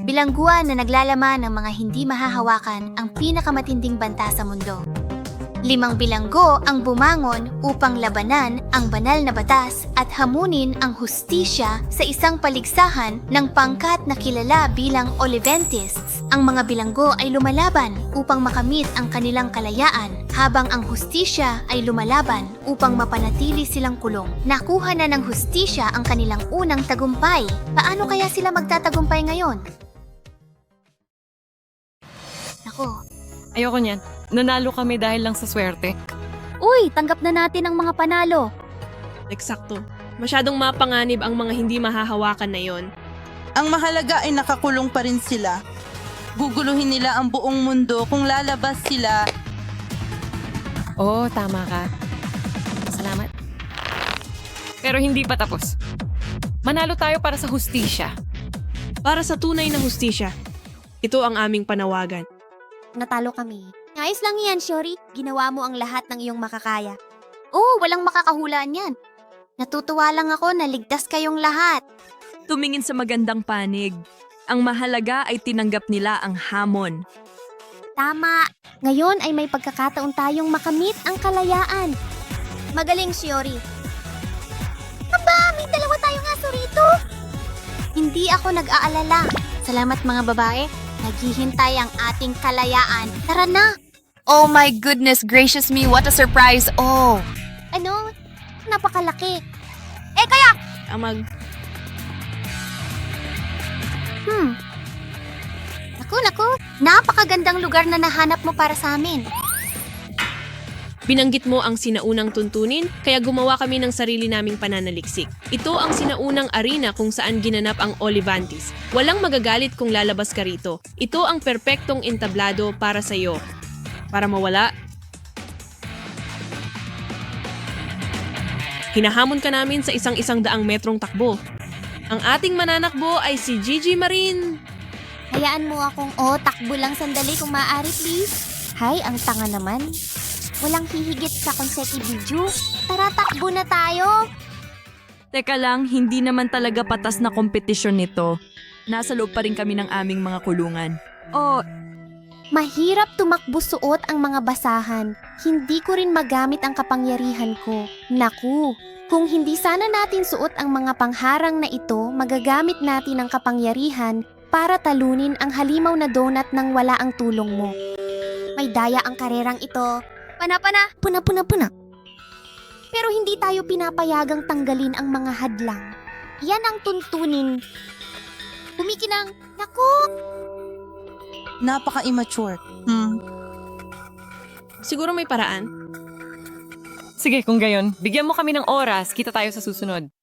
Bilangguan na naglalaman ng mga hindi mahahawakan ang pinakamatinding banta sa mundo. 5 bilanggo ang bumangon upang labanan ang banal na batas at hamunin ang hustisya sa isang paligsahan ng pangkat na kilala bilang Oliventists. Ang mga bilanggo ay lumalaban upang makamit ang kanilang kalayaan, habang ang hustisya ay lumalaban upang mapanatili silang kulong. Nakuha na ng hustisya ang kanilang unang tagumpay. Paano kaya sila magtatagumpay ngayon? Nako, Ayoko niyan. Nanalo kami dahil lang sa swerte. uy, tanggap na natin ang mga panalo. Eksakto. Masyadong mapanganib ang mga hindi mahahawakan na yon. Ang mahalaga ay nakakulong pa rin sila. Guguluhin nila ang buong mundo kung lalabas sila. Oo, tama ka. Salamat. Pero hindi pa tapos. Manalo tayo para sa hustisya. Para sa tunay na hustisya, ito ang aming panawagan. Natalo kami. Ayos lang yan, Shori. Ginawa mo ang lahat ng iyong makakaya. Oo, walang makakahulaan yan. Natutuwa lang ako na ligtas kayong lahat. Tumingin sa magandang panig. Ang mahalaga ay tinanggap nila ang hamon. Tama. Ngayon ay may pagkakataon tayong makamit ang kalayaan. Magaling, Shiori. Aba, may dalawa tayong aso rito. Hindi ako nag-aalala. Salamat mga babae. Naghihintay ang ating kalayaan. Tara na! Oh my goodness gracious me, what a surprise! Oh! Ano? Napakalaki. Kaya... Amag, Naku. Napakagandang lugar na nahanap mo para sa amin. binanggit mo ang sinaunang tuntunin, kaya gumawa kami ng sarili naming pananaliksik. Ito ang sinaunang arena kung saan ginanap ang Olivantes. Walang magagalit kung lalabas ka rito. Ito ang perpektong entablado para sa'yo. Para mawala, hinahamon ka namin sa 100 metrong takbo. Ang ating mananakbo ay si Gigi Marin. Hayaan mo akong, takbo lang sandali kung maaari, please. Hay, ang tanga naman. Walang hihigit sa konseki video. Tara, takbo na tayo. Teka lang, hindi naman talaga patas na kompetisyon nito. Nasa loob pa rin kami ng aming mga kulungan. Mahirap tumakbo suot ang mga basahan. Hindi ko rin magamit ang kapangyarihan ko. Naku, kung hindi sana natin suot ang mga pangharang na ito, magagamit natin ang kapangyarihan para talunin ang halimaw na donut nang wala ang tulong mo. May daya ang karerang ito. Puna. Pero hindi tayo pinapayagang tanggalin ang mga hadlang. Yan ang tuntunin. Kumikinang, naku! Napaka-immature. Siguro may paraan. Sige, kung gayon, bigyan mo kami ng oras, kita tayo sa susunod.